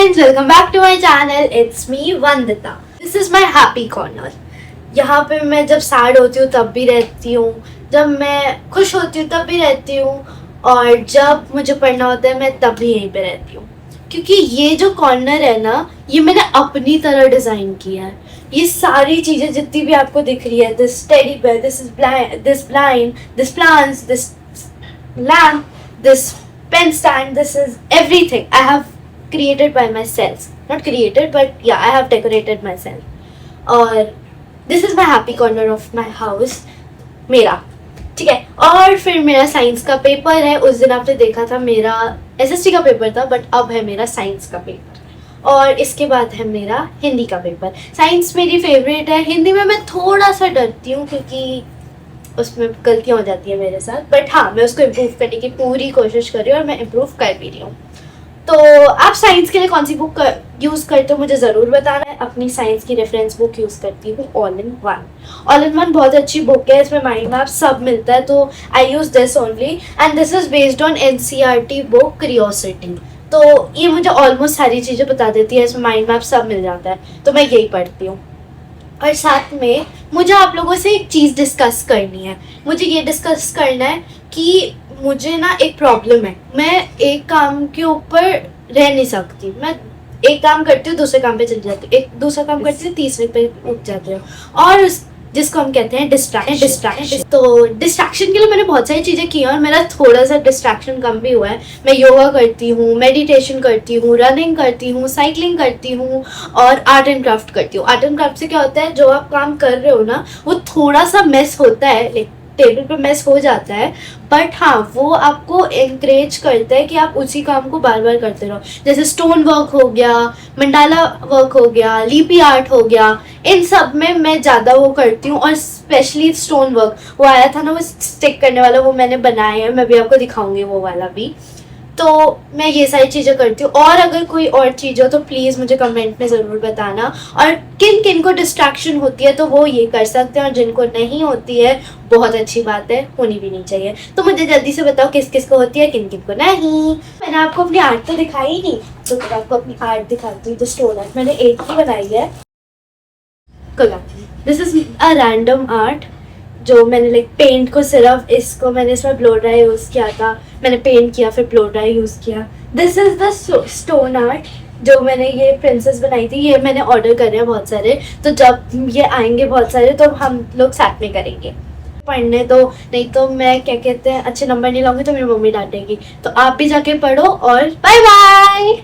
friends, welcome back to my channel. It's me Vandita. This is my happy corner. यहाँ पे मैं जब sad होती हूँ तब भी रहती हूँ, जब मैं खुश होती हूँ तब भी रहती हूँ, और जब मुझे पढ़ना होता है मैं तब भी यहीं पे रहती हूँ. क्योंकि ये जो कॉर्नर है ना, ये मैंने अपनी तरह डिज़ाइन किया है. ये सारी चीज़ें जितनी भी आपको दिख रही है, this teddy bear, this blind, this plants, this lamp, this pen stand, this is everything I have created by myself. Not created, but yeah, I have decorated myself. और this is my happy corner of my house. मेरा ठीक है. और फिर मेरा science का paper है. उस दिन आपने देखा था मेरा एसएसटी का पेपर था, बट अब है मेरा साइंस का पेपर. और इसके बाद है मेरा हिंदी का पेपर. साइंस मेरी फेवरेट है. हिंदी में मैं थोड़ा सा डरती हूँ क्योंकि उसमें गलतियाँ हो जाती है मेरे साथ, बट हाँ, मैं उसको इम्प्रूव करने की पूरी कोशिश कर रही हूँ और मैं इम्प्रूव कर भी रही हूँ. तो आप साइंस के लिए कौन सी बुक यूज़ करते हो मुझे ज़रूर बताना है. अपनी साइंस की रेफरेंस बुक यूज़ करती हूँ ऑल इन वन बहुत अच्छी बुक है. इसमें माइंड मैप सब मिलता है, तो I use this only, and this is based on NCERT book curiosity. तो ये मुझे ऑलमोस्ट सारी चीज़ें बता देती है. इसमें माइंड मैप सब मिल जाता है, तो मैं यही पढ़ती हूँ. और साथ में मुझे आप लोगों से एक चीज़ डिस्कस करनी है. मुझे ये डिस्कस करना है कि मुझे ना एक प्रॉब्लम है. मैं एक काम के ऊपर रह नहीं सकती. मैं एक काम करती हूँ, दूसरे काम पे चली जाती हूँ, एक दूसरा काम करती हूँ, तीसरे पे उठ जाती हूँ, और जिसको हम कहते हैं डिस्ट्रैक्शन. तो डिस्ट्रैक्शन के लिए मैंने बहुत सारी चीज़ें की हैं और मेरा थोड़ा सा डिस्ट्रैक्शन कम भी हुआ है. मैं योगा करती हूँ, मेडिटेशन करती हूँ, रनिंग करती हूँ, साइकिलिंग करती हूँ, और आर्ट एंड क्राफ्ट करती हूँ. आर्ट एंड क्राफ्ट से क्या होता है, जो आप काम कर रहे हो ना, वो थोड़ा सा मेस होता है, टेबल पे मेस हो जाता है, बट हाँ, वो आपको एनकरेज करता है कि आप उसी काम को बार बार करते रहो. जैसे स्टोन वर्क हो गया, मंडाला वर्क हो गया, लिपि आर्ट हो गया, इन सब में मैं ज़्यादा वो करती हूँ. और स्पेशली स्टोन वर्क, वो आया था ना, वो स्टिक करने वाला, वो मैंने बनाया है. मैं भी आपको दिखाऊंगी वो वाला भी. तो मैं ये सारी चीज़ें करती हूँ. और अगर कोई और चीज़ हो तो प्लीज़ मुझे कमेंट में ज़रूर बताना. और किन किन को डिस्ट्रैक्शन होती है तो वो ये कर सकते हैं, और जिनको नहीं होती है बहुत अच्छी बात है, होनी भी नहीं चाहिए. तो मुझे जल्दी से बताओ किस किस को होती है, किन किन को नहीं. मैंने आपको अपनी आर्ट तो दिखाई ही नहीं, तो मैं आपको अपनी आर्ट दिखाती हूँ. तो स्टोन आर्ट मैंने एक ही बनाई है. कोई बात नहीं, this is a random art जो मैंने पेंट को सिर्फ इसको मैंने इसमें ब्लो ड्राई यूज़ किया था. मैंने पेंट किया, फिर ब्लो ड्राई यूज़ किया. This is the stone art जो मैंने ये प्रिंसेस बनाई थी. ये मैंने ऑर्डर करे हैं बहुत सारे, तो जब ये आएंगे बहुत सारे तो हम लोग साथ में करेंगे. पढ़ने दो, नहीं तो मैं क्या कहते हैं अच्छे नंबर नहीं लाऊंगी तो मेरी मम्मी डांटेगी. तो आप भी जाके पढ़ो, और बाय बाय.